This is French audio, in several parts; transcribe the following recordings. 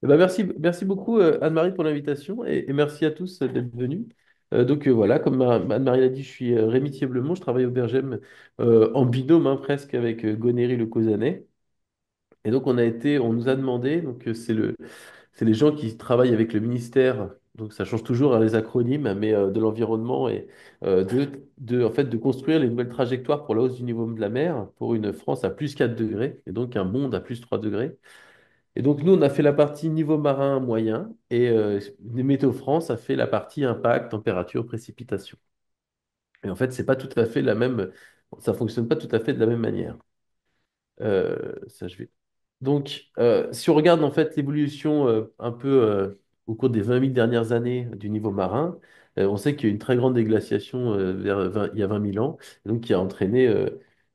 Eh ben, merci beaucoup Anne-Marie pour l'invitation et merci à tous d'être venus. Voilà, comme Anne-Marie l'a dit, je suis Rémi Thieblemont, je travaille au Bergem en binôme hein, presque avec Gonéry Le Causanet. Et donc on nous a demandé, c'est les gens qui travaillent avec le ministère, donc ça change toujours hein, les acronymes, mais de l'environnement et en fait, de construire les nouvelles trajectoires pour la hausse du niveau de la mer pour une France à plus 4 degrés et donc un monde à plus 3 degrés. Et donc, nous, on a fait la partie niveau marin moyen et Météo France a fait la partie impact, température, précipitation. Et en fait, c'est pas tout à fait la même, ça fonctionne pas tout à fait de la même manière. Ça, je vais. Donc, si on regarde en fait l'évolution un peu au cours des 20 000 dernières années du niveau marin, on sait qu'il y a eu une très grande déglaciation il y a 20 000 ans, et donc qui a entraîné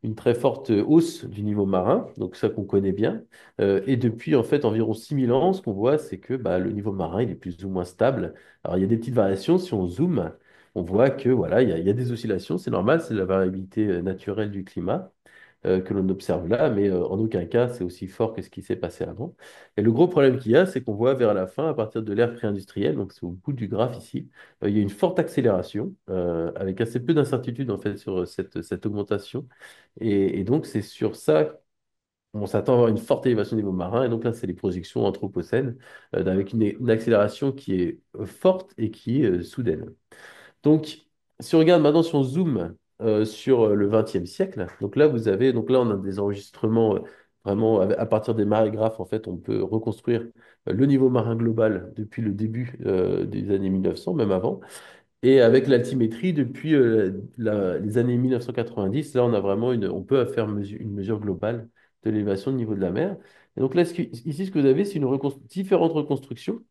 une très forte hausse du niveau marin, donc ça qu'on connaît bien. Et depuis en fait environ 6 000 ans, ce qu'on voit, c'est que bah, le niveau marin il est plus ou moins stable. Alors il y a des petites variations, si on zoome, on voit que voilà, il y a des oscillations, c'est normal, c'est la variabilité naturelle du climat que l'on observe là, mais en aucun cas c'est aussi fort que ce qui s'est passé avant. Et le gros problème qu'il y a, c'est qu'on voit vers la fin, à partir de l'ère pré-industrielle, donc c'est au bout du graphe ici, il y a une forte accélération, avec assez peu d'incertitude en fait sur cette augmentation. Et donc c'est sur ça on s'attend à avoir une forte élévation du niveau marin. Et donc là, c'est les projections anthropocènes, avec une accélération qui est forte et qui est soudaine. Donc, si on regarde maintenant, si on zoome sur le XXe siècle, donc là, donc là, on a des enregistrements vraiment à partir des marégraphes, en fait, on peut reconstruire le niveau marin global depuis le début des années 1900, même avant. Et avec l'altimétrie, depuis les années 1990, là, on a vraiment on peut faire une mesure globale de l'élévation du niveau de la mer. Et donc là, ici, ce que vous avez, c'est différentes reconstructions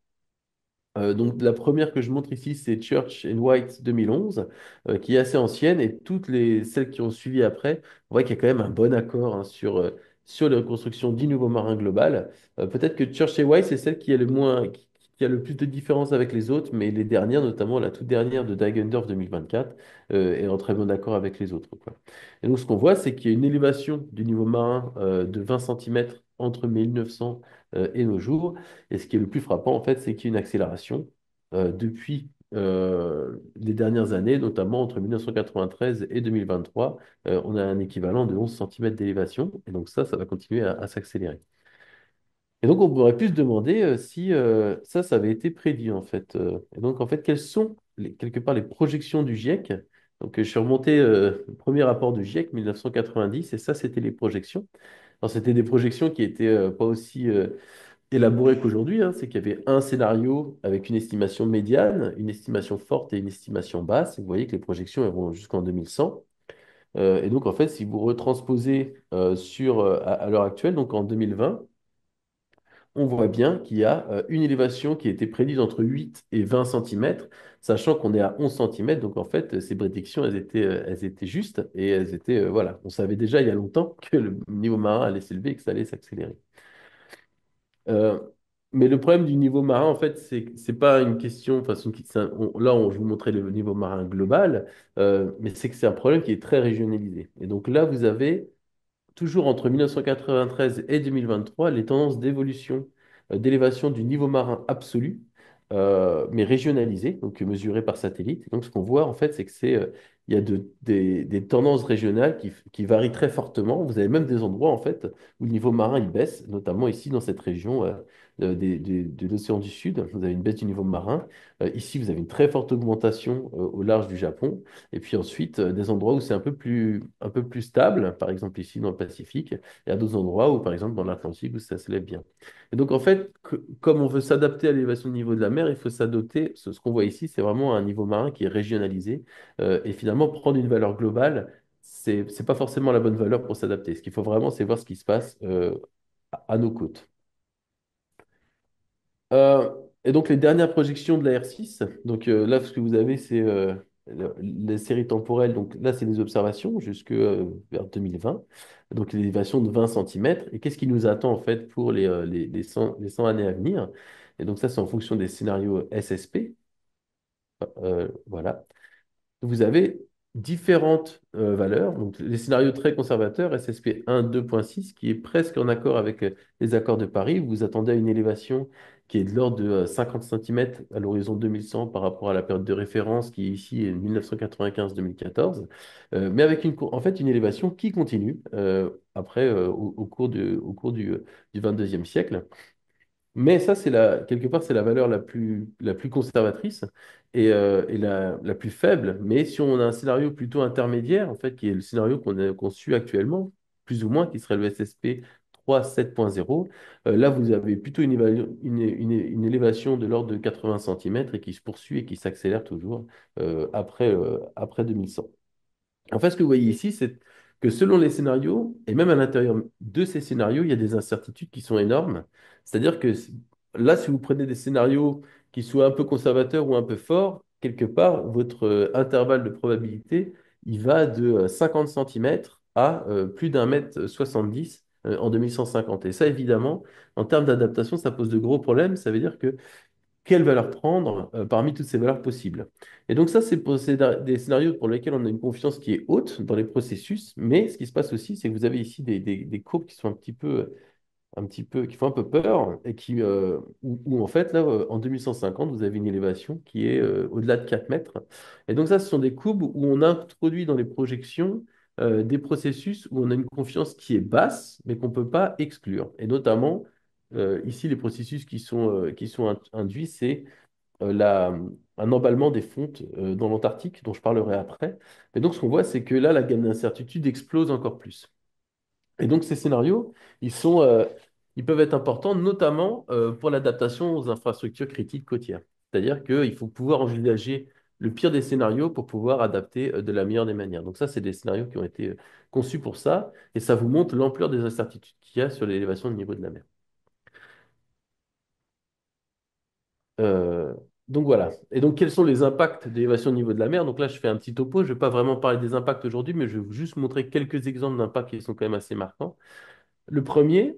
donc la première que je montre ici, c'est Church and White 2011, qui est assez ancienne, et celles qui ont suivi après, on voit qu'il y a quand même un bon accord hein, sur les reconstructions du nouveau marin global. Peut-être que Church and White, c'est celle qui a qui a le plus de différences avec les autres, mais les dernières, notamment la toute dernière de Dagendorf 2024, est en très bon accord avec les autres, quoi. Et donc ce qu'on voit, c'est qu'il y a une élévation du niveau marin de 20 centimètres entre 1900 et nos jours. Et ce qui est le plus frappant, en fait, c'est qu'il y a une accélération depuis les dernières années, notamment entre 1993 et 2023. On a un équivalent de 11 centimètres d'élévation. Et donc ça va continuer à s'accélérer. Et donc, on pourrait plus se demander si ça avait été prédit, en fait. Et donc, en fait, quelles sont, quelque part, les projections du GIEC? Donc, je suis remonté au premier rapport du GIEC, 1990, et ça, c'était les projections. Alors, c'était des projections qui étaient pas aussi élaboré qu'aujourd'hui, hein, c'est qu'il y avait un scénario avec une estimation médiane, une estimation forte et une estimation basse. Vous voyez que les projections elles vont jusqu'en 2100. Et donc, en fait, si vous retransposez à l'heure actuelle, donc en 2020, on voit bien qu'il y a une élévation qui a été prédite entre 8 et 20 centimètres, sachant qu'on est à 11 centimètres. Donc, en fait, ces prédictions, elles étaient justes et elles étaient, voilà, on savait déjà il y a longtemps que le niveau marin allait s'élever et que ça allait s'accélérer. Euh, mais le problème du niveau marin, en fait, c'est pas une question. Enfin, je vous montrais le niveau marin global, mais c'est que c'est un problème qui est très régionalisé. Et donc là, vous avez toujours entre 1993 et 2023 les tendances d'évolution, d'élévation du niveau marin absolu, mais régionalisé, donc mesuré par satellite. Donc, ce qu'on voit, en fait, c'est que il y a des tendances régionales qui varient très fortement. Vous avez même des endroits, en fait, où le niveau marin, il baisse, notamment ici, dans cette région de l'océan du Sud. Vous avez une baisse du niveau marin. Ici, vous avez une très forte augmentation au large du Japon. Et puis ensuite, des endroits où c'est un peu plus stable, par exemple ici dans le Pacifique, et à d'autres endroits où, par exemple, dans l'Atlantique, où ça se lève bien. Et donc, en fait, comme on veut s'adapter à l'élévation du niveau de la mer, il faut s'adapter. Ce qu'on voit ici, c'est vraiment un niveau marin qui est régionalisé. Et finalement, prendre une valeur globale, c'est pas forcément la bonne valeur pour s'adapter. Ce qu'il faut vraiment, c'est voir ce qui se passe à nos côtes. Euh, et donc les dernières projections de la R6, donc là ce que vous avez c'est les séries temporelles, donc là c'est les observations jusque vers 2020, donc l'élévation de 20 centimètres. Et qu'est-ce qui nous attend en fait pour les 100 années à venir? Et donc ça c'est en fonction des scénarios SSP. Voilà. Vous avez différentes valeurs. Donc, les scénarios très conservateurs, SSP 1, 2.6, qui est presque en accord avec les accords de Paris. Vous attendez à une élévation qui est de l'ordre de 50 cm à l'horizon 2100 par rapport à la période de référence qui ici est 1995-2014, mais avec en fait une élévation qui continue après au cours du 22e siècle. Mais ça, quelque part, c'est la valeur la plus conservatrice et la plus faible. Mais si on a un scénario plutôt intermédiaire, en fait, qui est le scénario qu'on suit actuellement, plus ou moins, qui serait le SSP 3.7.0, là, vous avez plutôt une élévation de l'ordre de 80 cm et qui se poursuit et qui s'accélère toujours après 2100. En fait, ce que vous voyez ici, c'est que selon les scénarios, et même à l'intérieur de ces scénarios, il y a des incertitudes qui sont énormes. C'est-à-dire que là, si vous prenez des scénarios qui soient un peu conservateurs ou un peu forts, quelque part, votre intervalle de probabilité, il va de 50 cm à plus d'1 m 70 en 2150. Et ça, évidemment, en termes d'adaptation, ça pose de gros problèmes. Ça veut dire que quelle valeur prendre parmi toutes ces valeurs possibles. Et donc ça, c'est des scénarios pour lesquels on a une confiance qui est haute dans les processus, mais ce qui se passe aussi, c'est que vous avez ici des courbes qui sont qui font un peu peur et où, en fait, là, en 2150, vous avez une élévation qui est au-delà de 4 mètres. Et donc ça, ce sont des courbes où on introduit dans les projections des processus où on a une confiance qui est basse, mais qu'on ne peut pas exclure. Et notamment, ici, les processus qui sont induits, c'est un emballement des fontes dans l'Antarctique, dont je parlerai après. Et donc, ce qu'on voit, c'est que là, la gamme d'incertitude explose encore plus. Et donc, ces scénarios, ils peuvent être importants, notamment pour l'adaptation aux infrastructures critiques côtières. C'est-à-dire qu'il faut pouvoir envisager le pire des scénarios pour pouvoir adapter de la meilleure des manières. Donc ça, c'est des scénarios qui ont été conçus pour ça, et ça vous montre l'ampleur des incertitudes qu'il y a sur l'élévation du niveau de la mer. Euh, donc voilà. Et donc, quels sont les impacts d'élévation du niveau de la mer? Donc là, je fais un petit topo. Je ne vais pas vraiment parler des impacts aujourd'hui, mais je vais juste vous montrer quelques exemples d'impacts qui sont quand même assez marquants. Le premier,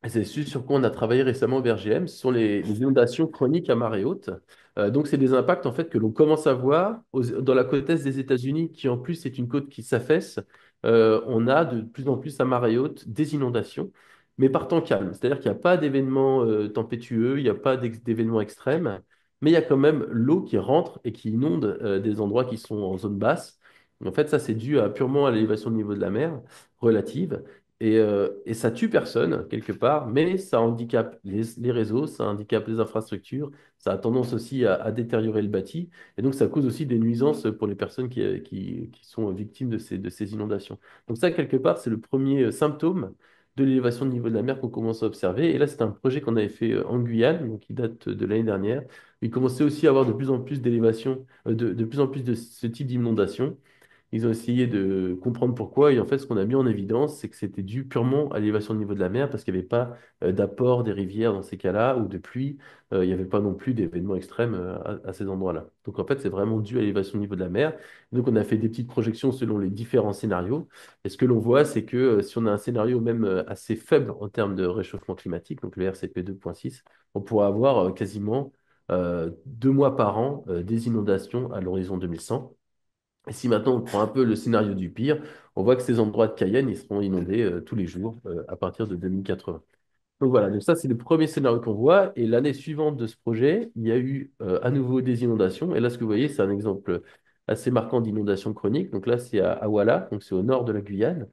et c'est ce sur quoi on a travaillé récemment au BRGM, ce sont les inondations chroniques à marée haute. Donc, c'est des impacts en fait que l'on commence à voir dans la côte est des États-Unis, qui en plus est une côte qui s'affaisse. On a de plus en plus à marée haute des inondations, mais par temps calme. C'est-à-dire qu'il n'y a pas d'événements tempétueux, il n'y a pas d'événements extrêmes, mais il y a quand même l'eau qui rentre et qui inonde des endroits qui sont en zone basse. En fait, ça, c'est dû purement à l'élévation du niveau de la mer relative. Et ça tue personne, quelque part, mais ça handicape les réseaux, ça handicape les infrastructures, ça a tendance aussi à détériorer le bâti, et donc ça cause aussi des nuisances pour les personnes qui sont victimes de ces inondations. Donc ça, quelque part, c'est le premier symptôme de l'élévation du niveau de la mer qu'on commence à observer. Et là, c'est un projet qu'on avait fait en Guyane, donc qui date de l'année dernière. Il commençait aussi à avoir de plus en plus d'élévation, de plus en plus de ce type d'inondation. Ils ont essayé de comprendre pourquoi. Et en fait, ce qu'on a mis en évidence, c'est que c'était dû purement à l'élévation du niveau de la mer, parce qu'il n'y avait pas d'apport des rivières dans ces cas-là, ou de pluie. Il n'y avait pas non plus d'événements extrêmes à ces endroits-là. Donc en fait, c'est vraiment dû à l'élévation du niveau de la mer. Donc on a fait des petites projections selon les différents scénarios. Et ce que l'on voit, c'est que si on a un scénario même assez faible en termes de réchauffement climatique, donc le RCP 2.6, on pourra avoir quasiment 2 mois par an des inondations à l'horizon 2100. Et si maintenant on prend un peu le scénario du pire, on voit que ces endroits de Cayenne, ils seront inondés tous les jours à partir de 2080. Donc voilà, donc ça c'est le premier scénario qu'on voit. Et l'année suivante de ce projet, il y a eu à nouveau des inondations. Et là, ce que vous voyez, c'est un exemple assez marquant d'inondation chronique. Donc là, c'est à Awala, donc c'est au nord de la Guyane.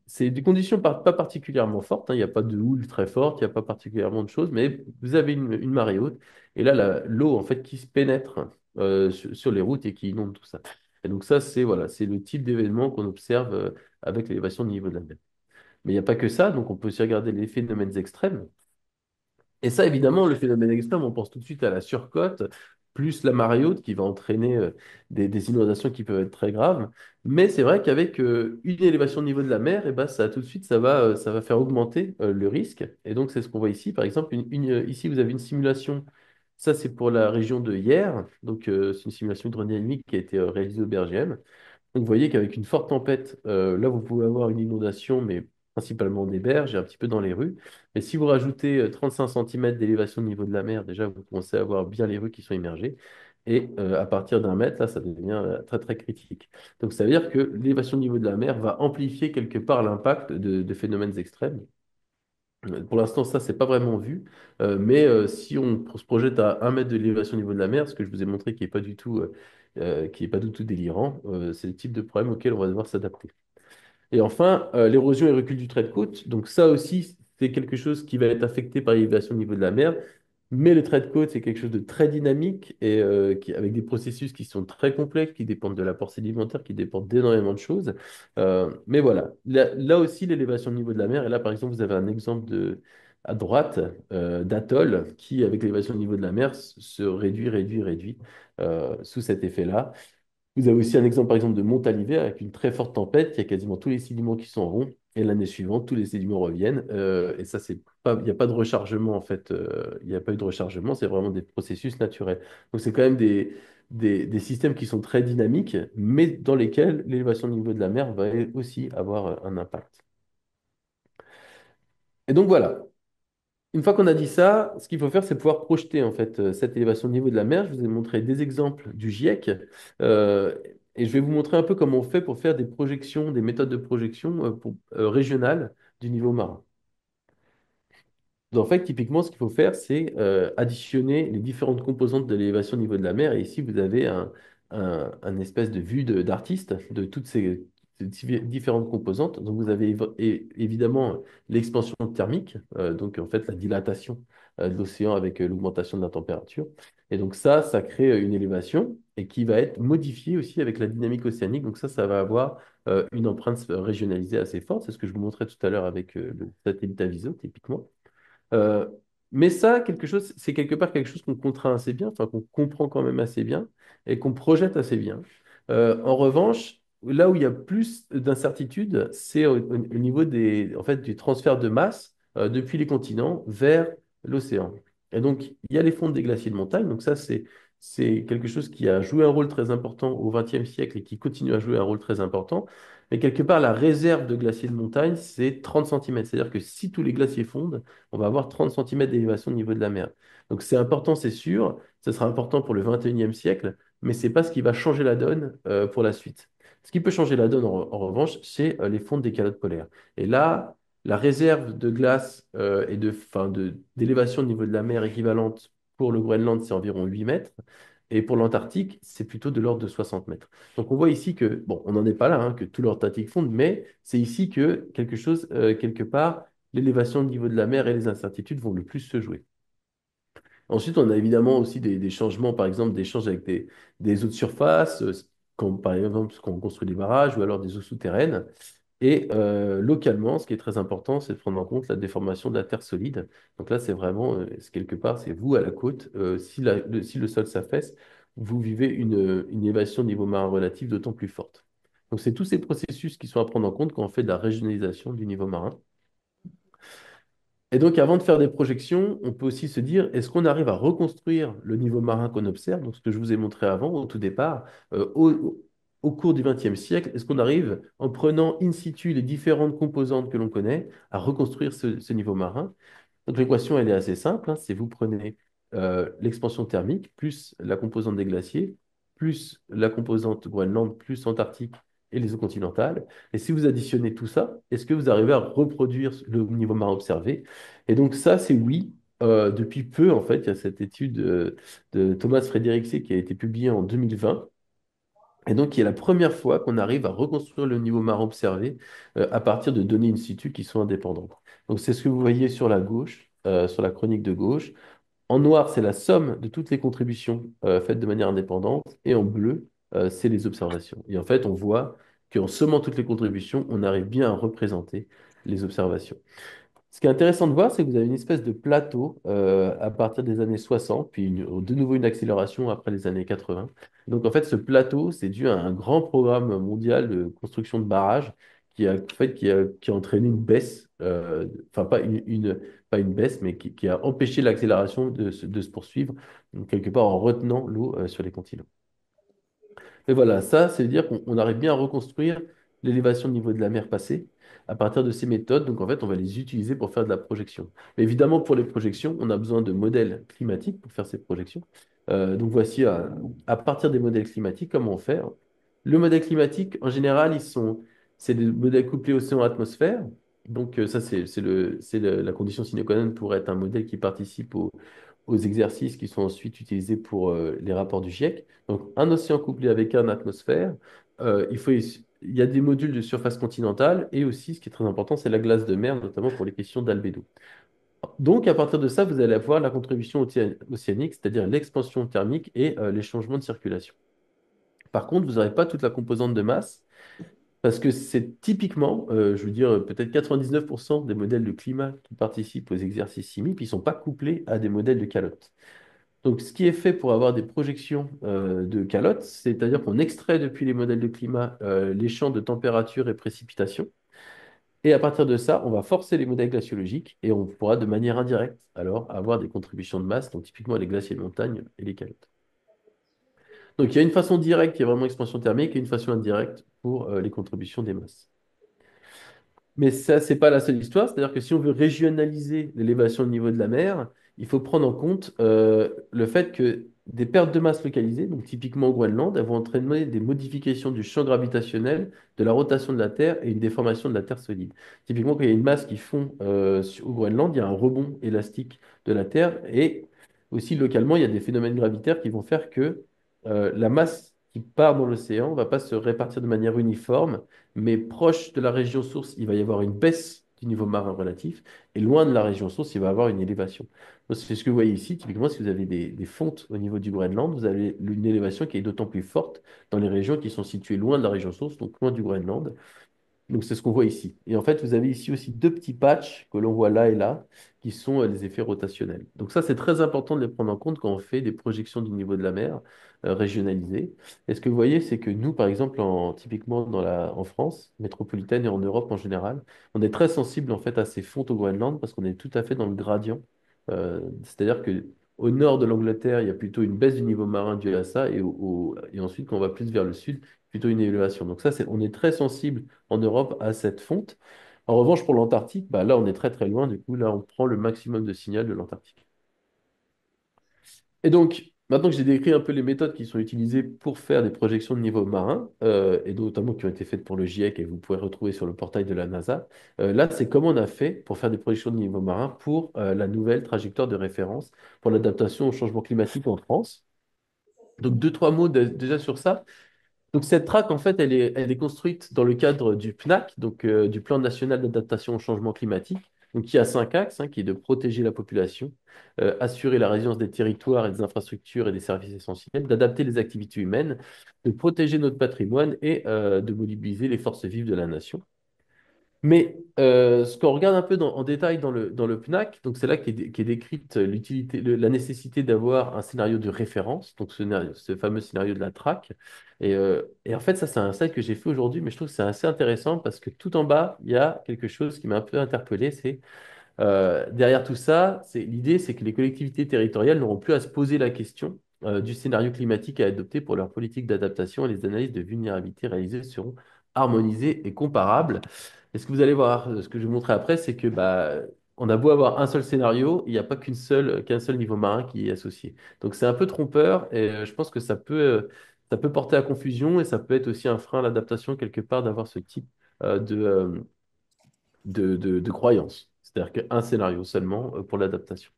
C'est des conditions pas particulièrement fortes, hein. Il n'y a pas de houle très forte, il n'y a pas particulièrement de choses, mais vous avez une marée haute. Et là, l'eau en fait qui se pénètre sur les routes et qui inonde tout ça. Et donc ça, c'est le type d'événement qu'on observe avec l'élévation du niveau de la mer. Mais il n'y a pas que ça, donc on peut aussi regarder les phénomènes extrêmes. Et ça, évidemment, le phénomène extrême, on pense tout de suite à la surcote, plus la marée haute qui va entraîner des inondations qui peuvent être très graves. Mais c'est vrai qu'avec une élévation de niveau de la mer, et ben, ça tout de suite, ça va faire augmenter le risque. Et donc, c'est ce qu'on voit ici. Par exemple, ici, vous avez une simulation. Ça, c'est pour la région de Hyères. Donc, c'est une simulation hydrodynamique qui a été réalisée au BRGM. Donc, vous voyez qu'avec une forte tempête, là, vous pouvez avoir une inondation, mais principalement des berges et un petit peu dans les rues. Mais si vous rajoutez 35 cm d'élévation au niveau de la mer, déjà, vous commencez à avoir bien les rues qui sont immergées. Et à partir d'un mètre, là, ça devient très très critique. Donc ça veut dire que l'élévation du niveau de la mer va amplifier quelque part l'impact de phénomènes extrêmes. Pour l'instant, ça, c'est pas vraiment vu. Mais si on se projette à 1 mètre de l'élévation au niveau de la mer, ce que je vous ai montré qui n'est pas du tout, qui est pas du tout délirant, c'est le type de problème auquel on va devoir s'adapter. Et enfin, l'érosion et recul du trait de côte. Donc ça aussi, c'est quelque chose qui va être affecté par l'élévation au niveau de la mer. Mais le trait de côte, c'est quelque chose de très dynamique et avec des processus qui sont très complexes, qui dépendent de l'apport sédimentaire, qui dépendent d'énormément de choses. Mais voilà, là aussi, l'élévation au niveau de la mer. Et là, par exemple, vous avez un exemple à droite d'atoll qui, avec l'élévation au niveau de la mer, se réduit, réduit, réduit sous cet effet-là. Vous avez aussi un exemple, par exemple, de Montalivet avec une très forte tempête. Il y a quasiment tous les sédiments qui s'en vont. Et l'année suivante, tous les sédiments reviennent. Et ça, c'est pas, il n'y a pas de rechargement, en fait. Il n'y a pas eu de rechargement. C'est vraiment des processus naturels. Donc, c'est quand même des systèmes qui sont très dynamiques, mais dans lesquels l'élévation du niveau de la mer va aussi avoir un impact. Et donc, voilà. Une fois qu'on a dit ça, ce qu'il faut faire, c'est pouvoir projeter en fait cette élévation au niveau de la mer. Je vous ai montré des exemples du GIEC et je vais vous montrer un peu comment on fait pour faire des projections, des méthodes de projection régionales du niveau marin. En fait, typiquement, ce qu'il faut faire, c'est additionner les différentes composantes de l'élévation au niveau de la mer. Et ici, vous avez un espèce de vue d'artiste de toutes ces différentes composantes. Donc, vous avez évidemment l'expansion thermique, donc en fait la dilatation de l'océan avec l'augmentation de la température. Et donc ça crée une élévation et qui va être modifiée aussi avec la dynamique océanique. Donc ça va avoir une empreinte régionalisée assez forte. C'est ce que je vous montrais tout à l'heure avec le satellite Aviso, typiquement. Euh, mais ça, c'est quelque part quelque chose qu'on contraint assez bien, enfin qu'on comprend quand même assez bien et qu'on projette assez bien. En revanche, là où il y a plus d'incertitude, c'est au niveau en fait, du transfert de masse depuis les continents vers l'océan. Et donc, il y a les fonds des glaciers de montagne. Donc ça, c'est quelque chose qui a joué un rôle très important au XXe siècle et qui continue à jouer un rôle très important. Mais quelque part, la réserve de glaciers de montagne, c'est 30 centimètres. C'est-à-dire que si tous les glaciers fondent, on va avoir 30 centimètres d'élévation au niveau de la mer. Donc c'est important, c'est sûr, ce sera important pour le 21e siècle, mais ce n'est pas ce qui va changer la donne pour la suite. Ce qui peut changer la donne, en revanche, c'est les fonds des calottes polaires. Et là, la réserve de glace et d'élévation au niveau de la mer équivalente pour le Groenland, c'est environ 8 mètres. Et pour l'Antarctique, c'est plutôt de l'ordre de 60 mètres. Donc on voit ici que, bon, on n'en est pas là, hein, que tout l'Antarctique fonde, mais c'est ici que quelque chose, quelque part, l'élévation du niveau de la mer et les incertitudes vont le plus se jouer. Ensuite, on a évidemment aussi des changements, par exemple, d'échanges avec des eaux de surface, comme par exemple quand on construit des barrages ou alors des eaux souterraines. Et localement, ce qui est très important, c'est de prendre en compte la déformation de la terre solide. Donc là, c'est vraiment, quelque part, c'est vous à la côte. Si le sol s'affaisse, vous vivez une élévation de niveau marin relatif d'autant plus forte. Donc c'est tous ces processus qui sont à prendre en compte quand on fait de la régionalisation du niveau marin. Et donc, avant de faire des projections, on peut aussi se dire, est-ce qu'on arrive à reconstruire le niveau marin qu'on observe, donc ce que je vous ai montré avant, au tout départ, au cours du XXe siècle, est-ce qu'on arrive, en prenant in situ les différentes composantes que l'on connaît, à reconstruire ce niveau marin? Donc l'équation, elle est assez simple, hein. C'est vous prenez l'expansion thermique plus la composante des glaciers, plus la composante Groenland, plus Antarctique et les eaux continentales. Et si vous additionnez tout ça, est-ce que vous arrivez à reproduire le niveau marin observé? Et donc ça, c'est oui. Depuis peu, en fait, il y a cette étude de Thomas Frederiksen qui a été publiée en 2020. Et donc, qui est la première fois qu'on arrive à reconstruire le niveau marin observé à partir de données in situ qui sont indépendantes. Donc, c'est ce que vous voyez sur la gauche, sur la chronique de gauche. En noir, c'est la somme de toutes les contributions faites de manière indépendante. Et en bleu, c'est les observations. Et en fait, on voit qu'en sommant toutes les contributions, on arrive bien à représenter les observations. Ce qui est intéressant de voir, c'est que vous avez une espèce de plateau à partir des années 60, puis de nouveau une accélération après les années 80. Donc en fait, ce plateau, c'est dû à un grand programme mondial de construction de barrages qui a entraîné une baisse, enfin pas une baisse, mais qui a empêché l'accélération de se poursuivre, donc quelque part en retenant l'eau sur les continents. Et voilà, ça, c'est dire qu'on arrive bien à reconstruire l'élévation du niveau de la mer passée à partir de ces méthodes. Donc, en fait, on va les utiliser pour faire de la projection. Mais évidemment, pour les projections, on a besoin de modèles climatiques pour faire ces projections. Donc voici à partir des modèles climatiques comment on fait, hein. Le modèle climatique, en général, c'est des modèles couplés océan-atmosphère. Donc ça, la condition sine qua non pour être un modèle qui participe aux exercices qui sont ensuite utilisés pour les rapports du GIEC. Donc un océan couplé avec un atmosphère. Il y a des modules de surface continentale et aussi, ce qui est très important, c'est la glace de mer, notamment pour les questions d'albédo. Donc, à partir de ça, vous allez avoir la contribution océanique, c'est-à-dire l'expansion thermique et les changements de circulation. Par contre, vous n'aurez pas toute la composante de masse, parce que c'est typiquement, je veux dire, peut-être 99% des modèles de climat qui participent aux exercices CIMIP, ils ne sont pas couplés à des modèles de calotte. Donc, ce qui est fait pour avoir des projections de calotte, c'est-à-dire qu'on extrait depuis les modèles de climat les champs de température et précipitation. Et à partir de ça, on va forcer les modèles glaciologiques et on pourra de manière indirecte alors avoir des contributions de masse, donc typiquement les glaciers de montagne et les calottes. Donc il y a une façon directe qui est vraiment expansion thermique et une façon indirecte pour les contributions des masses. Mais ça, c'est pas la seule histoire. C'est-à-dire que si on veut régionaliser l'élévation du niveau de la mer, il faut prendre en compte le fait que des pertes de masse localisées, donc typiquement au Groenland, elles vont entraîner des modifications du champ gravitationnel, de la rotation de la Terre et une déformation de la Terre solide. Typiquement, quand il y a une masse qui fond au Groenland, il y a un rebond élastique de la Terre et aussi localement, il y a des phénomènes gravitaires qui vont faire que la masse qui part dans l'océan ne va pas se répartir de manière uniforme mais proche de la région source, il va y avoir une baisse du niveau marin relatif, et loin de la région source, il va y avoir une élévation. Donc, c'est ce que vous voyez ici. Typiquement, si vous avez des fontes au niveau du Groenland, vous avez une élévation qui est d'autant plus forte dans les régions qui sont situées loin de la région source, donc loin du Groenland. Donc c'est ce qu'on voit ici. Et en fait, vous avez ici aussi deux petits patchs que l'on voit là et là, qui sont les effets rotationnels. Donc ça, c'est très important de les prendre en compte quand on fait des projections du niveau de la mer régionalisées. Et ce que vous voyez, c'est que nous, par exemple, typiquement en France métropolitaine et en Europe en général, on est très sensible en fait à ces fontes au Groenland parce qu'on est tout à fait dans le gradient. C'est-à-dire que au nord de l'Angleterre, il y a plutôt une baisse du niveau marin due à ça, et ensuite, quand on va plus vers le sud, plutôt une élévation. Donc ça, on est très sensible en Europe à cette fonte. En revanche, pour l'Antarctique, bah là, on est très très loin. Du coup, là, on prend le maximum de signal de l'Antarctique. Et donc, maintenant que j'ai décrit un peu les méthodes qui sont utilisées pour faire des projections de niveau marin, et notamment qui ont été faites pour le GIEC et que vous pouvez retrouver sur le portail de la NASA, là, c'est comment on a fait pour faire des projections de niveau marin pour la nouvelle trajectoire de référence pour l'adaptation au changement climatique en France. Donc, deux, trois mots déjà sur ça. Donc cette track, en fait, elle est construite dans le cadre du PNAC, donc du Plan national d'adaptation au changement climatique, donc qui a cinq axes, hein, qui est de protéger la population, assurer la résilience des territoires et des infrastructures et des services essentiels, d'adapter les activités humaines, de protéger notre patrimoine et de mobiliser les forces vives de la nation. Mais ce qu'on regarde un peu en détail dans le PNAC, donc c'est là qu'est décrite la nécessité d'avoir un scénario de référence, donc ce fameux scénario de la track. Et en fait, ça, c'est un slide que j'ai fait aujourd'hui, mais je trouve que c'est assez intéressant parce que tout en bas, il y a quelque chose qui m'a un peu interpellé, c'est derrière tout ça, l'idée, c'est que les collectivités territoriales n'auront plus à se poser la question du scénario climatique à adopter pour leur politique d'adaptation et les analyses de vulnérabilité réalisées seront harmonisées et comparables. Et ce que vous allez voir, ce que je vais vous montrer après, c'est que on a beau avoir un seul scénario, il n'y a pas qu'un seul niveau marin qui est associé. Donc c'est un peu trompeur et je pense que ça peut porter à confusion et ça peut être aussi un frein à l'adaptation quelque part d'avoir ce type de croyance. C'est-à-dire qu'un scénario seulement pour l'adaptation.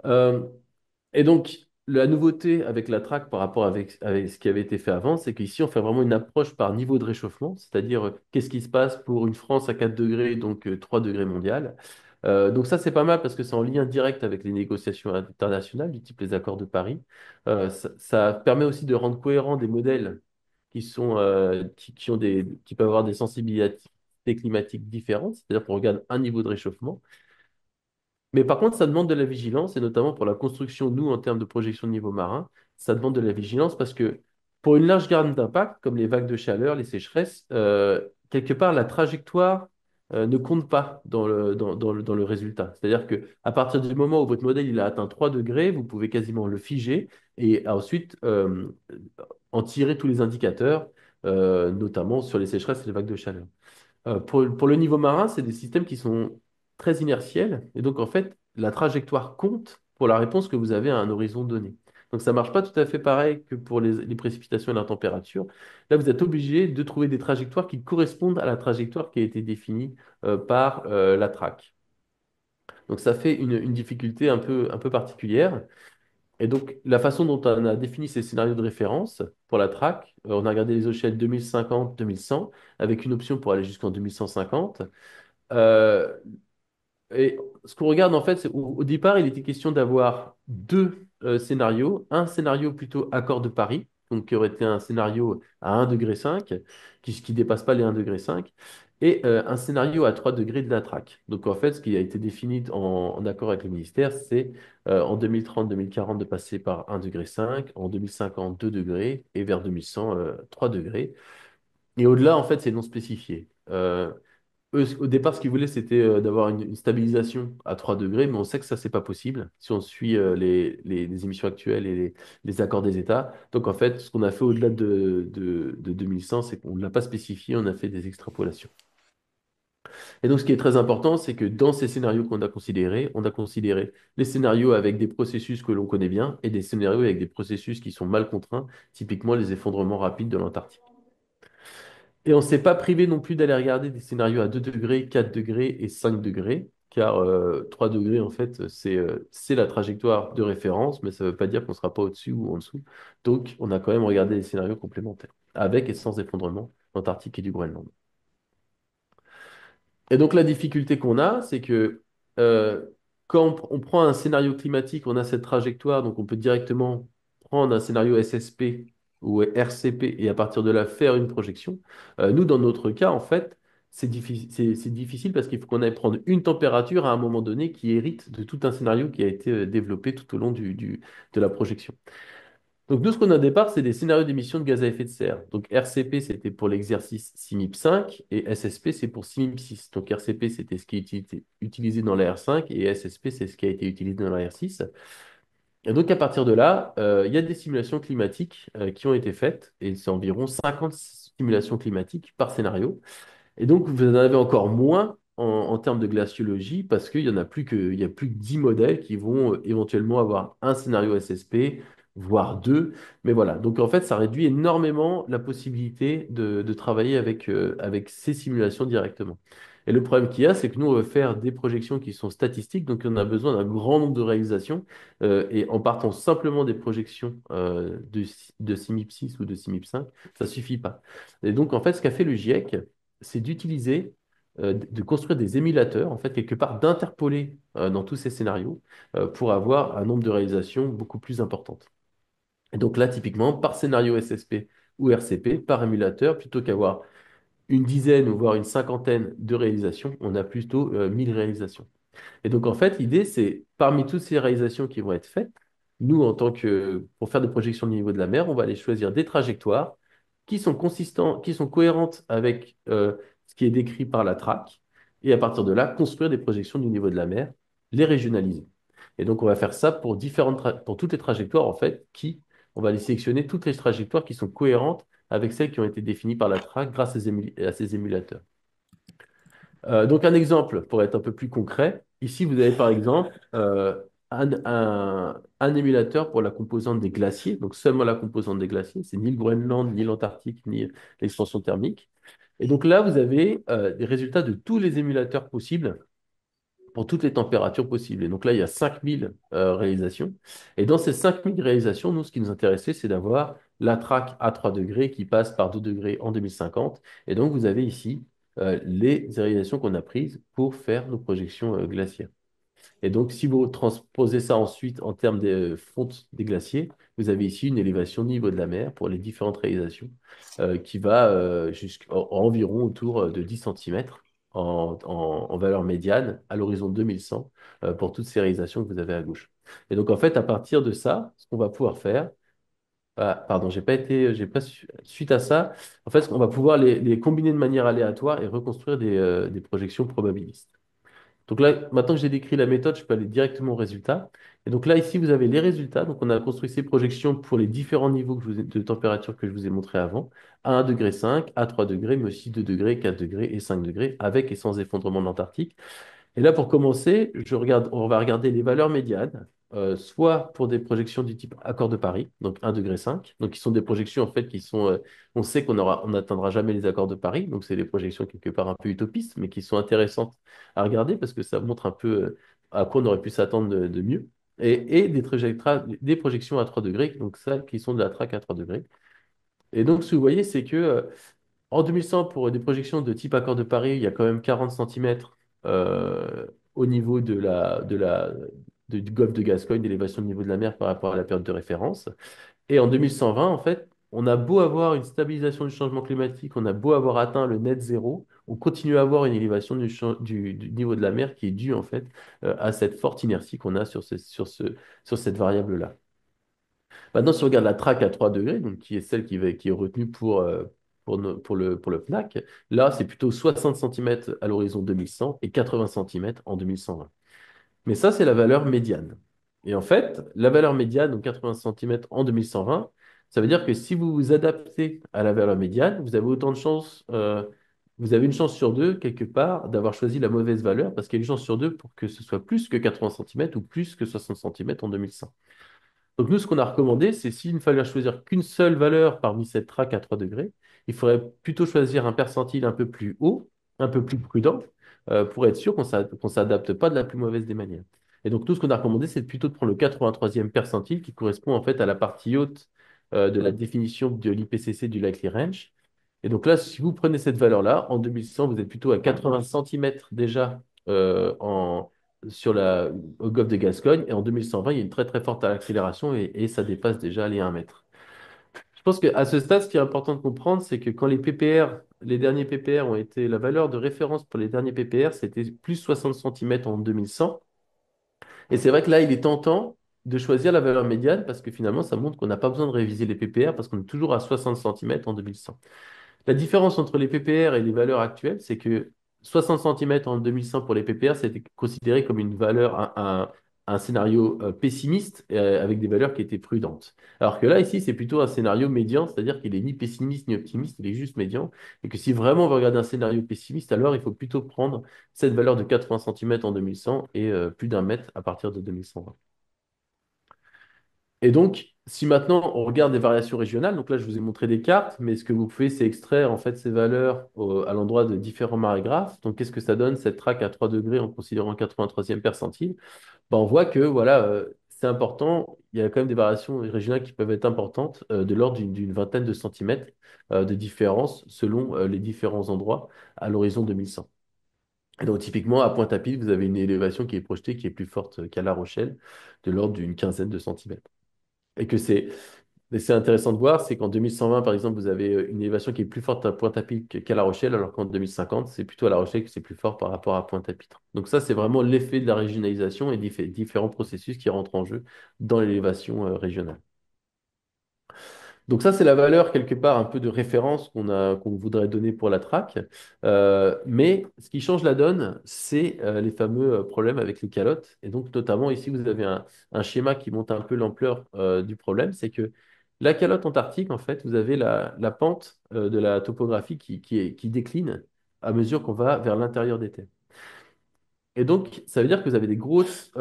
Euh, et donc, la nouveauté avec la track par rapport avec ce qui avait été fait avant, c'est qu'ici, on fait vraiment une approche par niveau de réchauffement, c'est-à-dire qu'est-ce qui se passe pour une France à 4 degrés, donc 3 degrés mondial. Donc ça, c'est pas mal parce que c'est en lien direct avec les négociations internationales, du type les accords de Paris. Ça permet aussi de rendre cohérents des modèles qui peuvent avoir des sensibilités climatiques différentes, c'est-à-dire qu'on regarde un niveau de réchauffement. Mais par contre, ça demande de la vigilance, et notamment pour la construction, nous, en termes de projection de niveau marin, ça demande de la vigilance parce que pour une large gamme d'impact, comme les vagues de chaleur, les sécheresses, quelque part, la trajectoire ne compte pas dans le résultat. C'est-à-dire qu'à partir du moment où votre modèle il a atteint 3 degrés, vous pouvez quasiment le figer et ensuite en tirer tous les indicateurs, notamment sur les sécheresses et les vagues de chaleur. Pour le niveau marin, c'est des systèmes qui sont très inertiels. Et donc, en fait, la trajectoire compte pour la réponse que vous avez à un horizon donné. Donc ça ne marche pas tout à fait pareil que pour les précipitations et la température. Là, vous êtes obligé de trouver des trajectoires qui correspondent à la trajectoire qui a été définie par la traque. Donc ça fait une difficulté un peu particulière. Et donc la façon dont on a défini ces scénarios de référence pour la traque, on a regardé les échelles 2050-2100 avec une option pour aller jusqu'en 2150. Euh, et ce qu'on regarde en fait, c'est au départ, il était question d'avoir deux scénarios. Un scénario plutôt accord de Paris, donc qui aurait été un scénario à 1,5 degré, qui dépasse pas les 1,5 degré, et un scénario à 3 degrés de la traque. Donc en fait, ce qui a été défini en accord avec le ministère, c'est en 2030-2040 de passer par 1,5 degré, en 2050 2 degrés, et vers 2100 3 degrés. Et au-delà, en fait, c'est non spécifié. Eux, au départ, ce qu'ils voulaient, c'était d'avoir une stabilisation à 3 degrés, mais on sait que ça, c'est pas possible si on suit les émissions actuelles et les accords des États. Donc, en fait, ce qu'on a fait au-delà de 2100, c'est qu'on ne l'a pas spécifié, on a fait des extrapolations. Et donc, ce qui est très important, c'est que dans ces scénarios qu'on a considérés, on a considéré les scénarios avec des processus que l'on connaît bien et des scénarios avec des processus qui sont mal contraints, typiquement les effondrements rapides de l'Antarctique. Et on ne s'est pas privé non plus d'aller regarder des scénarios à 2 degrés, 4 degrés et 5 degrés, car 3 degrés, en fait, c'est la trajectoire de référence, mais ça ne veut pas dire qu'on ne sera pas au-dessus ou en dessous. Donc, on a quand même regardé des scénarios complémentaires, avec et sans effondrement d'Antarctique et du Groenland. Et donc la difficulté qu'on a, c'est que euh, quand on prend un scénario climatique, on a cette trajectoire, donc on peut directement prendre un scénario SSP ou RCP et à partir de là faire une projection. Nous, dans notre cas, en fait, c'est difficile parce qu'il faut qu'on aille prendre une température à un moment donné qui hérite de tout un scénario qui a été développé tout au long de la projection. Donc, nous, ce qu'on a au départ, c'est des scénarios d'émissions de gaz à effet de serre. Donc, RCP, c'était pour l'exercice CMIP5 et SSP, c'est pour CMIP6. Donc, RCP, c'était ce qui est utilisé dans la R5 et SSP, c'est ce qui a été utilisé dans la R6. Et donc, à partir de là, il y a des simulations climatiques qui ont été faites et c'est environ 50 simulations climatiques par scénario. Et donc, vous en avez encore moins en termes de glaciologie parce qu'il y en a plus que, il y a plus que 10 modèles qui vont éventuellement avoir un scénario SSP, voire deux. Mais voilà. Donc, en fait, ça réduit énormément la possibilité de travailler avec ces simulations directement. Et le problème qu'il y a, c'est que nous, on veut faire des projections qui sont statistiques, donc on a besoin d'un grand nombre de réalisations. Et en partant simplement des projections de CMIP6 ou de CMIP5, ça suffit pas. Et donc, en fait, ce qu'a fait le GIEC, c'est d'utiliser, de construire des émulateurs, en fait, quelque part, d'interpoler dans tous ces scénarios pour avoir un nombre de réalisations beaucoup plus importante. Et donc là, typiquement, par scénario SSP ou RCP, par émulateur, plutôt qu'avoir une dizaine ou voire une cinquantaine de réalisations, on a plutôt 1000 réalisations. Et donc, en fait, l'idée, c'est parmi toutes ces réalisations qui vont être faites, nous, pour faire des projections au niveau de la mer, on va aller choisir des trajectoires qui sont consistants, qui sont cohérentes avec ce qui est décrit par la traque, et à partir de là, construire des projections du niveau de la mer, les régionaliser. Et donc, on va faire ça pour toutes les trajectoires, en fait, on va aller sélectionner toutes les trajectoires qui sont cohérentes avec celles qui ont été définies par la traque grâce à ces émulateurs. Donc un exemple pour être un peu plus concret. Ici, vous avez par exemple un émulateur pour la composante des glaciers, donc seulement la composante des glaciers. C'est ni le Groenland, ni l'Antarctique, ni l'expansion thermique. Et donc là, vous avez des résultats de tous les émulateurs possibles pour toutes les températures possibles. Et donc là, il y a 5000 réalisations. Et dans ces 5000 réalisations, nous, ce qui nous intéressait, c'est d'avoir la traque à 3 degrés qui passe par 2 degrés en 2050. Et donc, vous avez ici les réalisations qu'on a prises pour faire nos projections glaciaires. Et donc, si vous transposez ça ensuite en termes de fonte des glaciers, vous avez ici une élévation du niveau de la mer pour les différentes réalisations qui va jusqu'à environ autour de 10 centimètres en valeur médiane à l'horizon 2100 pour toutes ces réalisations que vous avez à gauche. Et donc, en fait, à partir de ça, ce qu'on va pouvoir faire, pardon, j'ai pas suite à ça, en fait, on va pouvoir les combiner de manière aléatoire et reconstruire des projections probabilistes. Donc là, maintenant que j'ai décrit la méthode, je peux aller directement au résultat. Et donc là, ici, vous avez les résultats. Donc on a construit ces projections pour les différents niveaux de température que je vous ai montrés avant, à 1,5 degré, à 3 degrés, mais aussi 2 degrés, 4 degrés et 5 degrés, avec et sans effondrement de l'Antarctique. Et là, pour commencer, on va regarder les valeurs médianes. soit pour des projections du type accord de Paris, donc 1,5 degré, donc qui sont des projections en fait qui sont, on sait on n'atteindra jamais les accords de Paris, donc c'est des projections quelque part un peu utopistes, mais qui sont intéressantes à regarder parce que ça montre un peu à quoi on aurait pu s'attendre de mieux. Et des projections à 3 degrés, donc celles qui sont de la traque à 3 degrés. Et donc, ce que vous voyez, c'est que en 2100, pour des projections de type accord de Paris, il y a quand même 40 centimètres au niveau du golfe de Gascogne, d'élévation du niveau de la mer par rapport à la période de référence. Et en 2120, en fait, on a beau avoir une stabilisation du changement climatique, on a beau avoir atteint le net zéro, on continue à avoir une élévation du niveau de la mer qui est due en fait à cette forte inertie qu'on a sur cette variable-là. Maintenant, si on regarde la traque à 3 degrés, donc qui est celle qui est retenue pour le FNAC, là, c'est plutôt 60 centimètres à l'horizon 2100 et 80 centimètres en 2120. Mais ça, c'est la valeur médiane. Et en fait, la valeur médiane, donc 80 centimètres en 2120, ça veut dire que si vous vous adaptez à la valeur médiane, vous avez autant de chances, vous avez une chance sur deux, quelque part, d'avoir choisi la mauvaise valeur, parce qu'il y a une chance sur deux pour que ce soit plus que 80 centimètres ou plus que 60 centimètres en 2100. Donc nous, ce qu'on a recommandé, c'est s'il ne fallait choisir qu'une seule valeur parmi cette traque à 3 degrés, il faudrait plutôt choisir un percentile un peu plus haut, un peu plus prudent, pour être sûr qu'on s'adapte pas de la plus mauvaise des manières. Et donc nous, ce qu'on a recommandé, c'est plutôt de prendre le 83e percentile qui correspond en fait à la partie haute de la définition de l'IPCC du Likely Range. Et donc là, si vous prenez cette valeur-là, en 2100, vous êtes plutôt à 80 centimètres déjà sur au golfe de Gascogne. Et en 2120, il y a une très très forte accélération et ça dépasse déjà les 1 mètre. Je pense qu'à ce stade, ce qui est important de comprendre, c'est que quand les derniers PPR ont été, la valeur de référence pour les derniers PPR, c'était plus 60 centimètres en 2100. Et c'est vrai que là, il est tentant de choisir la valeur médiane parce que finalement, ça montre qu'on n'a pas besoin de réviser les PPR parce qu'on est toujours à 60 centimètres en 2100. La différence entre les PPR et les valeurs actuelles, c'est que 60 centimètres en 2100 pour les PPR, c'était considéré comme une valeur, un scénario pessimiste avec des valeurs qui étaient prudentes. Alors que là, ici, c'est plutôt un scénario médian, c'est-à-dire qu'il est ni pessimiste ni optimiste, il est juste médian. Et que si vraiment on veut regarder un scénario pessimiste, alors il faut plutôt prendre cette valeur de 80 centimètres en 2100 et plus d'un mètre à partir de 2120. Et donc, si maintenant on regarde des variations régionales, donc là je vous ai montré des cartes, mais ce que vous pouvez, c'est extraire en fait ces valeurs à l'endroit de différents marégraphes. Donc, qu'est-ce que ça donne cette traque à 3 degrés en considérant le 83e percentile? Ben, on voit que voilà, c'est important. Il y a quand même des variations régionales qui peuvent être importantes, de l'ordre d'une vingtaine de centimètres de différence selon les différents endroits à l'horizon 2100. Et donc, typiquement, à Pointe-à-Pitre, vous avez une élévation qui est projetée, qui est plus forte qu'à La Rochelle, de l'ordre d'une quinzaine de centimètres. Et que c'est intéressant de voir, c'est qu'en 2120, par exemple, vous avez une élévation qui est plus forte à Pointe-à-Pitre qu'à La Rochelle, alors qu'en 2050, c'est plutôt à La Rochelle que c'est plus fort par rapport à Pointe-à-Pitre. Donc ça, c'est vraiment l'effet de la régionalisation et différents processus qui rentrent en jeu dans l'élévation régionale. Donc ça, c'est la valeur quelque part un peu de référence qu'on voudrait donner pour la traque. Mais ce qui change la donne, c'est les fameux problèmes avec les calottes. Et donc notamment ici, vous avez un schéma qui montre un peu l'ampleur du problème. C'est que la calotte antarctique, en fait, vous avez la pente de la topographie qui décline à mesure qu'on va vers l'intérieur des terres. Et donc, ça veut dire que vous avez des grosses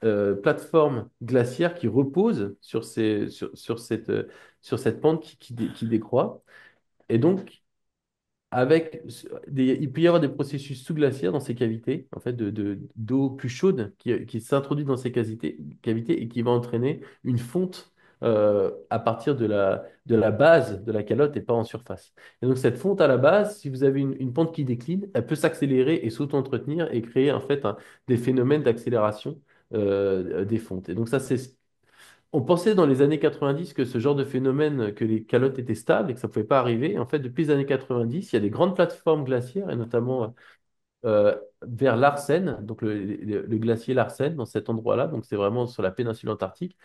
plateformes glaciaires qui reposent sur cette pente qui décroît. Et donc, il peut y avoir des processus sous-glaciaires dans ces cavités, en fait, d'eau plus chaude qui s'introduit dans ces cavités et qui va entraîner une fonte à partir de la base de la calotte et pas en surface. Et donc, cette fonte à la base, si vous avez une pente qui décline, elle peut s'accélérer et s'auto-entretenir et créer en fait des phénomènes d'accélération des fontes. Et donc, ça, on pensait dans les années 90 que ce genre de phénomène, que les calottes étaient stables et que ça ne pouvait pas arriver. En fait, depuis les années 90, il y a des grandes plateformes glaciaires, et notamment vers Larsen, donc le glacier Larsen, dans cet endroit-là, donc c'est vraiment sur la péninsule antarctique,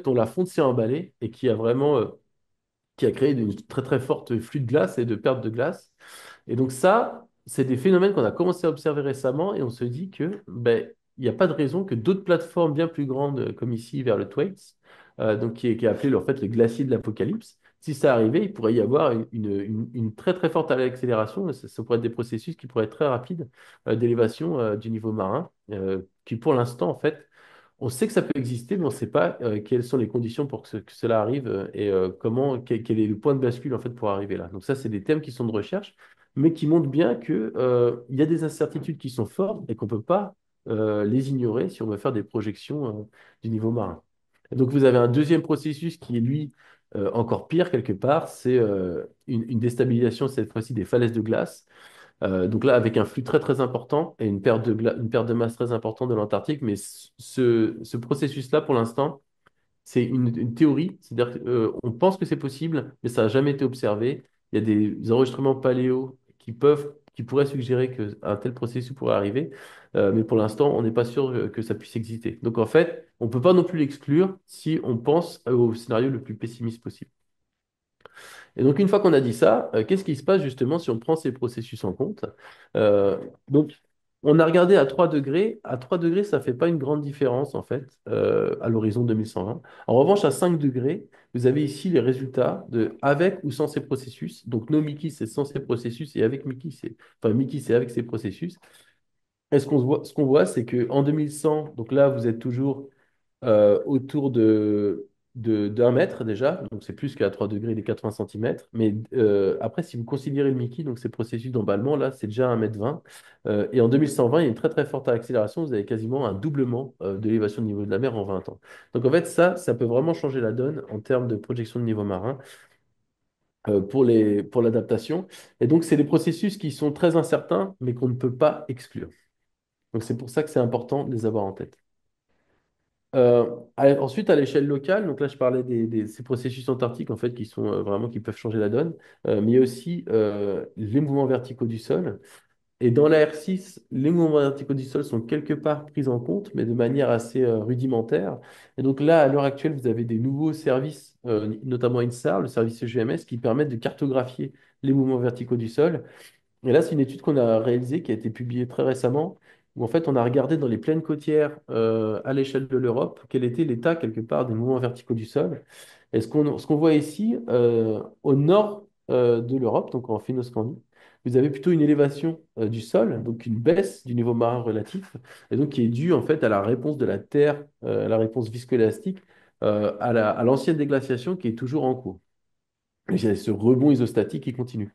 dont la fonte s'est emballée et qui a créé une très très forte flux de glace et de perte de glace. Et donc ça, c'est des phénomènes qu'on a commencé à observer récemment et on se dit que ben, il n'y a pas de raison que d'autres plateformes bien plus grandes, comme ici vers le Thwaites, donc qui est appelé en fait le glacier de l'Apocalypse, si ça arrivait, il pourrait y avoir une très très forte accélération. Ça pourrait être des processus qui pourraient être très rapides d'élévation du niveau marin, qui pour l'instant en fait On sait que ça peut exister, mais on ne sait pas quelles sont les conditions pour que cela arrive et comment, quel est le point de bascule en fait pour arriver là. Donc ça, c'est des thèmes qui sont de recherche, mais qui montrent bien que, il y a des incertitudes qui sont fortes et qu'on ne peut pas les ignorer si on veut faire des projections du niveau marin. Et donc vous avez un deuxième processus qui est lui encore pire quelque part, c'est une déstabilisation cette fois-ci des falaises de glace. Donc là, avec un flux très très important et une perte de masse très importante de l'Antarctique, mais ce processus-là, pour l'instant, c'est une théorie, c'est-à-dire qu'on pense que c'est possible, mais ça n'a jamais été observé. Il y a des enregistrements paléo qui pourraient suggérer qu'un tel processus pourrait arriver, mais pour l'instant, on n'est pas sûr que ça puisse exister. Donc en fait, on ne peut pas non plus l'exclure si on pense au scénario le plus pessimiste possible. Et donc, une fois qu'on a dit ça, qu'est-ce qui se passe justement si on prend ces processus en compte? Euh, donc, on a regardé à 3 degrés. À 3 degrés, ça ne fait pas une grande différence, en fait, à l'horizon 2120. En revanche, à 5 degrés, vous avez ici les résultats de avec ou sans ces processus. Donc, nos Mickey, c'est sans ces processus, et avec Mickey, enfin, Mickey, c'est avec ces processus. Et ce qu'on voit, c'est qu'en 2100, donc là, vous êtes toujours autour de 1 mètre déjà, donc c'est plus qu'à 3 degrés, les 80 centimètres. Mais après, si vous considérez le Mickey, donc ces processus d'emballement, là, c'est déjà 1,20 m. Et en 2120, il y a une très très forte accélération. Vous avez quasiment un doublement de l'élévation du niveau de la mer en 20 ans. Donc en fait, ça peut vraiment changer la donne en termes de projection de niveau marin pour l'adaptation. Et donc, c'est des processus qui sont très incertains, mais qu'on ne peut pas exclure. Donc c'est pour ça que c'est important de les avoir en tête. Ensuite, à l'échelle locale, donc là je parlais ces processus antarctiques en fait qui sont vraiment qui peuvent changer la donne, mais il y a aussi les mouvements verticaux du sol. Et dans la R6, les mouvements verticaux du sol sont quelque part pris en compte, mais de manière assez rudimentaire. Et donc là, à l'heure actuelle, vous avez des nouveaux services, notamment INSAR, le service EGMS, qui permettent de cartographier les mouvements verticaux du sol. Et là, c'est une étude qu'on a réalisée, qui a été publiée très récemment, où en fait, on a regardé dans les plaines côtières à l'échelle de l'Europe quel était l'état quelque part des mouvements verticaux du sol. Et ce qu'on voit ici, au nord de l'Europe, donc en Fennoscandie, vous avez plutôt une élévation du sol, donc une baisse du niveau marin relatif, et donc qui est due en fait à la réponse de la Terre, à la réponse viscoélastique, à l'ancienne déglaciation qui est toujours en cours. Et il y a ce rebond isostatique qui continue.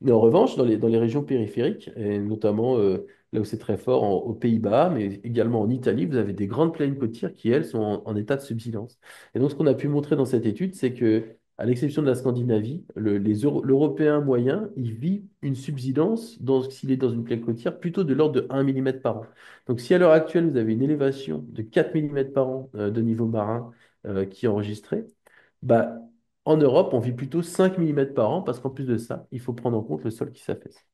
Mais en revanche, dans les régions périphériques, et notamment là où c'est très fort, aux Pays-Bas, mais également en Italie, vous avez des grandes plaines côtières qui, elles, sont en état de subsidence. Et donc, ce qu'on a pu montrer dans cette étude, c'est que, à l'exception de la Scandinavie, l'Européen moyen, il vit une subsidence s'il est dans une plaine côtière plutôt de l'ordre de 1 mm par an. Donc, si à l'heure actuelle, vous avez une élévation de 4 mm par an de niveau marin qui est enregistrée, bah, en Europe, on vit plutôt 5 mm par an parce qu'en plus de ça, il faut prendre en compte le sol qui s'affaisse.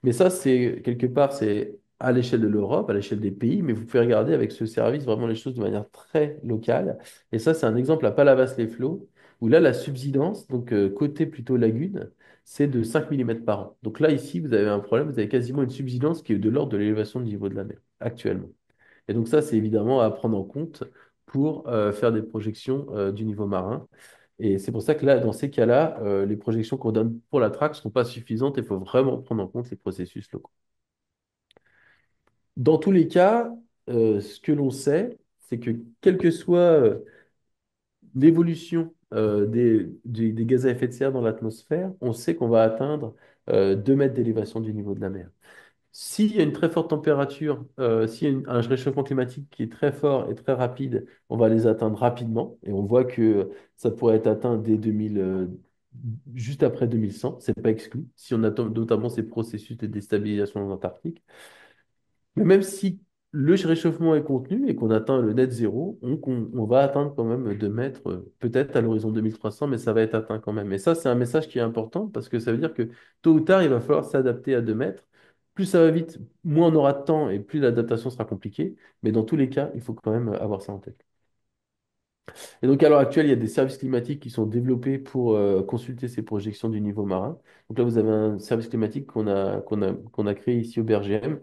Mais ça, c'est quelque part, c'est à l'échelle de l'Europe, à l'échelle des pays, mais vous pouvez regarder avec ce service vraiment les choses de manière très locale. Et ça, c'est un exemple à Palavas-les-Flots, où là, la subsidence, donc côté plutôt lagune, c'est de 5 mm par an. Donc là, ici, vous avez un problème, vous avez quasiment une subsidence qui est de l'ordre de l'élévation du niveau de la mer, actuellement. Et donc ça, c'est évidemment à prendre en compte pour faire des projections du niveau marin. Et c'est pour ça que là, dans ces cas-là, les projections qu'on donne pour la traque ne sont pas suffisantes et il faut vraiment prendre en compte les processus locaux. Dans tous les cas, ce que l'on sait, c'est que quelle que soit l'évolution des gaz à effet de serre dans l'atmosphère, on sait qu'on va atteindre 2 mètres d'élévation du niveau de la mer. S'il y a une très forte température, s'il y a un réchauffement climatique qui est très fort et très rapide, on va les atteindre rapidement. Et on voit que ça pourrait être atteint dès 2000, juste après 2100. C'est pas exclu, si on attend notamment ces processus de déstabilisation en Antarctique. Mais même si le réchauffement est contenu et qu'on atteint le net zéro, on va atteindre quand même 2 mètres, peut-être à l'horizon 2300, mais ça va être atteint quand même. Et ça, c'est un message qui est important parce que ça veut dire que tôt ou tard, il va falloir s'adapter à 2 mètres. Plus ça va vite, moins on aura de temps et plus l'adaptation sera compliquée. Mais dans tous les cas, il faut quand même avoir ça en tête. Et donc, à l'heure actuelle, il y a des services climatiques qui sont développés pour consulter ces projections du niveau marin. Donc là, vous avez un service climatique qu'on a créé ici au BRGM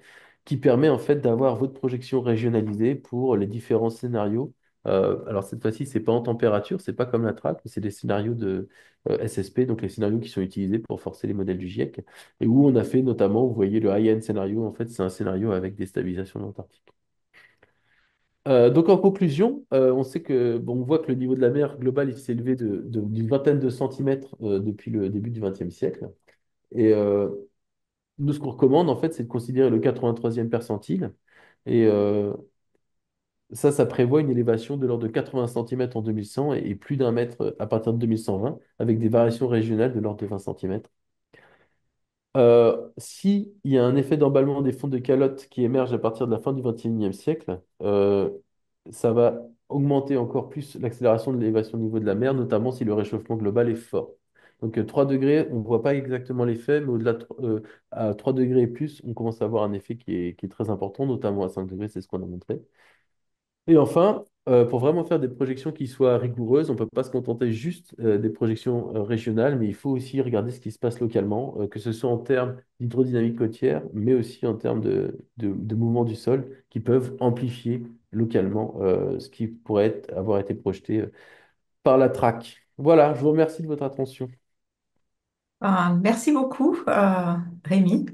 qui permet en fait d'avoir votre projection régionalisée pour les différents scénarios. Alors cette fois-ci, c'est pas en température, c'est pas comme la traque, mais c'est des scénarios de SSP, donc les scénarios qui sont utilisés pour forcer les modèles du GIEC, et où on a fait notamment, vous voyez le high-end scénario, en fait, c'est un scénario avec des stabilisations de l'Antarctique. Donc en conclusion, on sait que, bon, on voit que le niveau de la mer global il s'est élevé d'une vingtaine de centimètres depuis le début du XXe siècle. Et nous, ce qu'on recommande, en fait, c'est de considérer le 83e percentile. Et ça prévoit une élévation de l'ordre de 80 centimètres en 2100 et plus d'un mètre à partir de 2120, avec des variations régionales de l'ordre de 20 centimètres. S'il y a un effet d'emballement des fonds de calotte qui émerge à partir de la fin du XXIe siècle, ça va augmenter encore plus l'accélération de l'élévation du niveau de la mer, notamment si le réchauffement global est fort. Donc 3 degrés, on ne voit pas exactement l'effet, mais à 3 degrés et plus, on commence à avoir un effet qui est très important, notamment à 5 degrés, c'est ce qu'on a montré. Et enfin, pour vraiment faire des projections qui soient rigoureuses, on ne peut pas se contenter juste des projections régionales, mais il faut aussi regarder ce qui se passe localement, que ce soit en termes d'hydrodynamique côtière, mais aussi en termes de mouvement du sol, qui peuvent amplifier localement ce qui pourrait avoir été projeté par la traque. Voilà, je vous remercie de votre attention. Merci beaucoup, Rémi.